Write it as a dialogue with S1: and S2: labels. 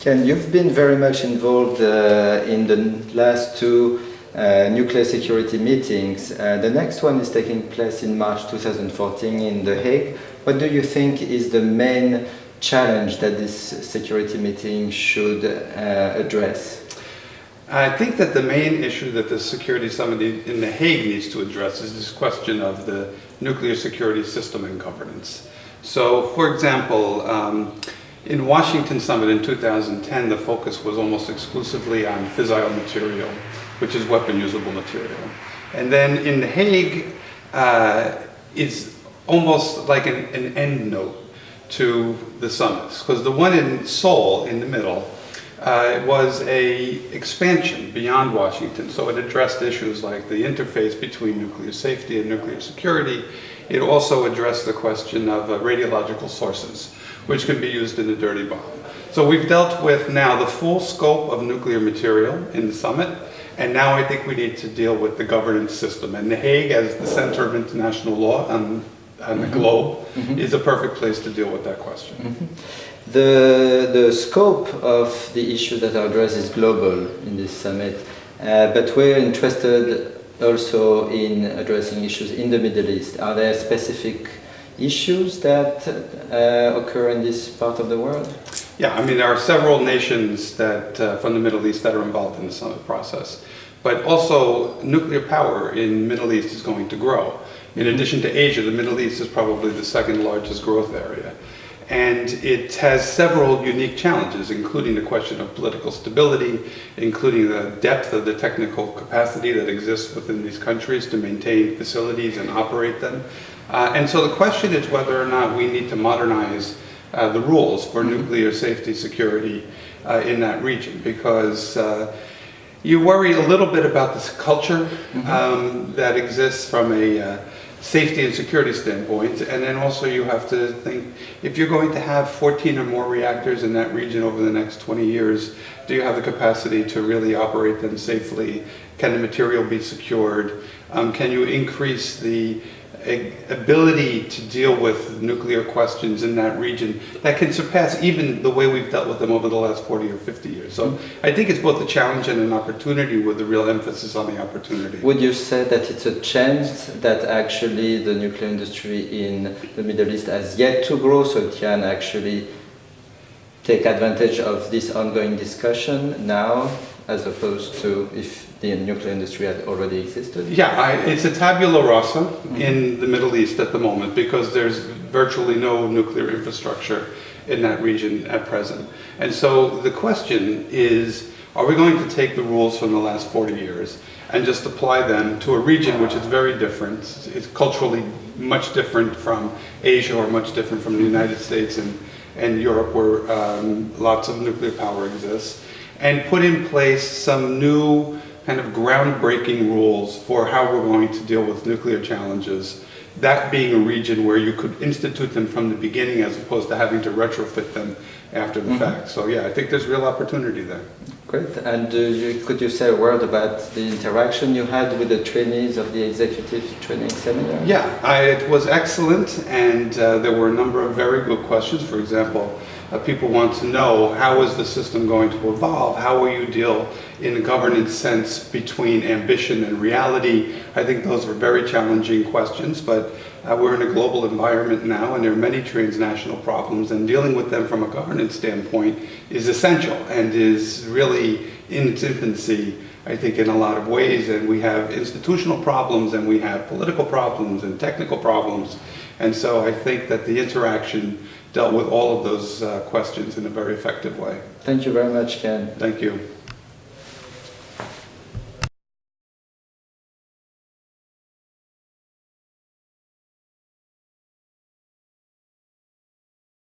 S1: Ken, you've been very much involved in the last two nuclear security meetings. The next one is taking place in March 2014 in The Hague. What do you think is the main challenge that this security meeting should address?
S2: I think that the main issue that the Security Summit in The Hague needs to address is this question of the nuclear security system and governance. So, for example, in Washington Summit in 2010, the focus was almost exclusively on fissile material, which is weapon usable material. And then in The Hague, it's almost like an end note to the summits, because the one in Seoul in the middle was a expansion beyond Washington. So it addressed issues like the interface between nuclear safety and nuclear security. It also addressed the question of radiological sources, which can be used in a dirty bomb. So we've dealt with now the full scope of nuclear material in the summit, and now I think we need to deal with the governance system. And The Hague, as the center of international law on the globe, is a perfect place to deal with that question.
S1: The scope of the issues that are addressed is global in this summit, but we're interested also in addressing issues in the Middle East. Are there specific issues that occur in this part of the world?
S2: Yeah, I mean, there are several nations that from the Middle East that are involved in the summit process. But also, nuclear power in the Middle East is going to grow. In addition to Asia, the Middle East is probably the second largest growth area. And it has several unique challenges, including the question of political stability, including the depth of the technical capacity that exists within these countries to maintain facilities and operate them. And so the question is whether or not we need to modernize the rules for nuclear safety security in that region, because you worry a little bit about this culture that exists from a safety and security standpoint, and then also you have to think, if you're going to have 14 or more reactors in that region over the next 20 years, do you have the capacity to really operate them safely? Can the material be secured? Can you increase the ability to deal with nuclear questions in that region that can surpass even the way we've dealt with them over the last 40 or 50 years. So I think it's both a challenge and an opportunity, with a real emphasis on the opportunity.
S1: Would you say that it's a chance that actually the nuclear industry in the Middle East has yet to grow, so it can actually take advantage of this ongoing discussion now, as opposed to if the nuclear industry had already existed?
S2: Yeah, it's a tabula rasa in the Middle East at the moment, because there's virtually no nuclear infrastructure in that region at present. And so the question is, are we going to take the rules from the last 40 years and just apply them to a region which is very different? It's culturally much different from Asia, or much different from the United States and Europe, where lots of nuclear power exists, and put in place some new kind of groundbreaking rules for how we're going to deal with nuclear challenges, that being a region where you could institute them from the beginning as opposed to having to retrofit them after the fact. So yeah, I think there's real opportunity there.
S1: Great. And could you say a word about the interaction you had with the trainees of the executive training seminar?
S2: Yeah, it was excellent, and there were a number of very good questions. For example, people want to know, how is the system going to evolve? How will you deal in a governance sense between ambition and reality? I think those were very challenging questions, but we're in a global environment now, and there are many transnational problems, and dealing with them from a governance standpoint is essential and is really in its infancy, I think, in a lot of ways. And we have institutional problems, and we have political problems and technical problems. And so I think that the interaction dealt with all of those questions in a very effective way.
S1: Thank you very much, Ken.
S2: Thank you.